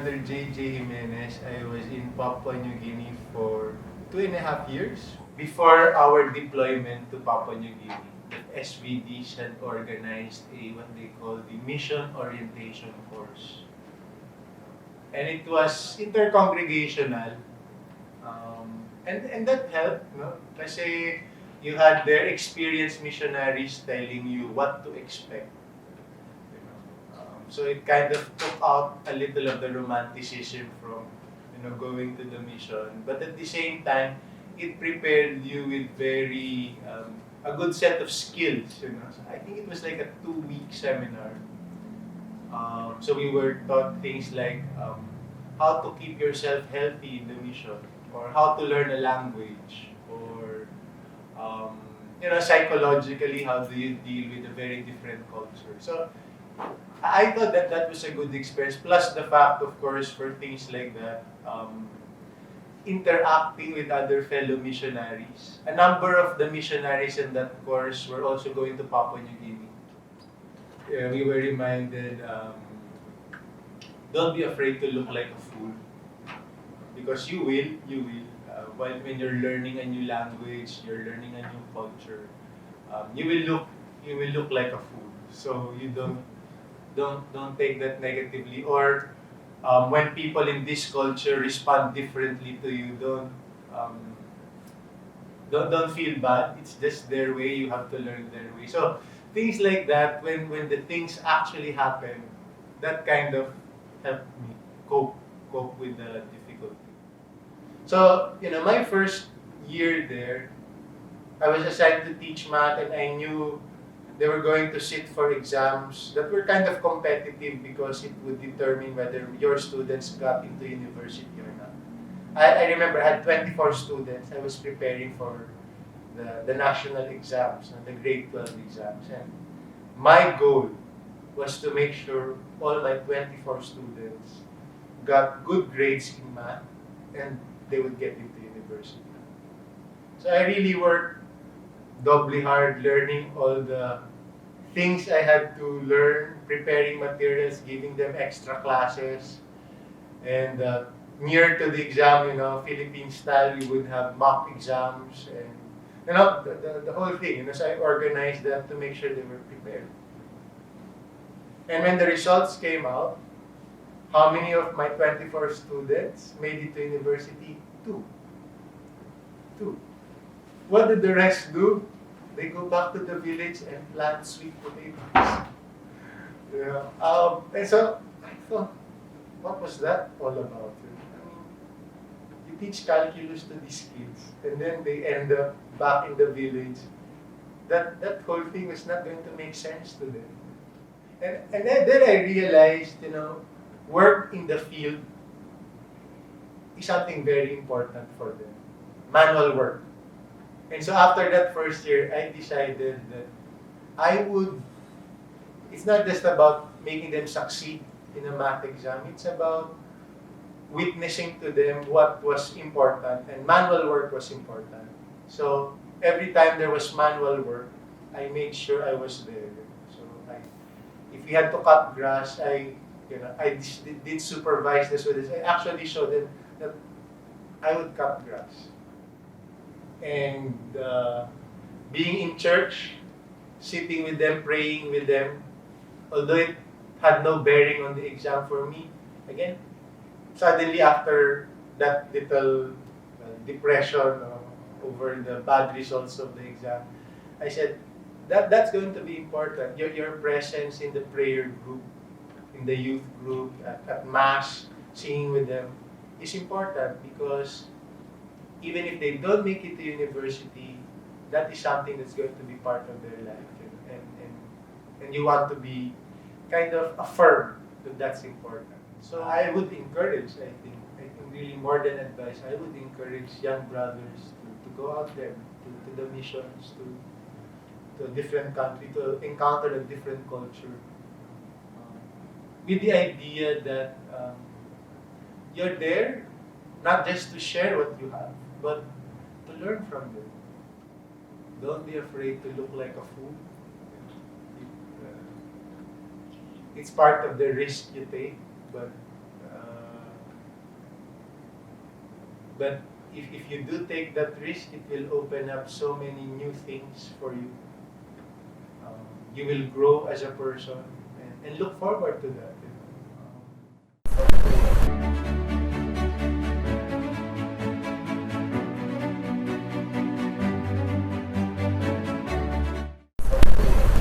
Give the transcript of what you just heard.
Brother J.J. Jimenez. I was in Papua New Guinea for 2.5 years. Before our deployment to Papua New Guinea, the SVDs had organized what they call the Mission Orientation Course. And it was intercongregational. And that helped, no? Kasi you had their experienced missionaries telling you what to expect. So it kind of took out a little of the romanticism from going to the mission. But at the same time, it prepared you with very a good set of skills. So I think it was like a 2-week seminar. So we were taught things like how to keep yourself healthy in the mission, or how to learn a language, or psychologically, how do you deal with a very different culture. So I thought that was a good experience. Plus the fact, of course, for things like that, interacting with other fellow missionaries. A number of the missionaries in that course were also going to Papua New Guinea. We were reminded, don't be afraid to look like a fool, because you will. When you're learning a new language, you're learning a new culture, you will look like a fool. So you don't take that negatively, or when people in this culture respond differently to you, don't feel bad. It's just their way. You have to learn their way. So things like that, when the things actually happen, that kind of helped me cope with the difficulty. So my first year there, I was assigned to teach math, and I knew they were going to sit for exams that were kind of competitive because it would determine whether your students got into university or not. I remember I had 24 students. I was preparing for the national exams, the grade 12 exams. And my goal was to make sure all my 24 students got good grades in math and they would get into university. So I really worked doubly hard, learning all the things I had to learn, preparing materials, giving them extra classes. And near to the exam, Philippine style, we would have mock exams and the whole thing. So I organized them to make sure they were prepared. And when the results came out, how many of my 24 students made it to university? 2. What did the rest do? They go back to the village and plant sweet potatoes. And so I thought, what was that all about? I mean, you teach calculus to these kids, and then they end up back in the village. That whole thing was not going to make sense to them. And then I realized, work in the field is something very important for them. Manual work. And so after that first year, I decided that it's not just about making them succeed in a math exam, it's about witnessing to them what was important, and manual work was important. So every time there was manual work, I made sure I was there. So if we had to cut grass, I did supervise the students. I actually showed them that I would cut grass. And being in church, sitting with them, praying with them, although it had no bearing on the exam for me, again, suddenly after that little depression over the bad results of the exam, I said, that's going to be important. Your presence in the prayer group, in the youth group, at Mass, singing with them, is important, because even if they don't make it to university, that is something that's going to be part of their life. And you want to be kind of affirmed that that's important. So I would encourage, I think really more than advice, I would encourage young brothers to go out there, to the missions, to a different country, to encounter a different culture. With the idea that you're there not just to share what you have, but to learn from them. Don't be afraid to look like a fool. It's part of the risk you take, but But if you do take that risk, it will open up so many new things for you. You will grow as a person and look forward to that.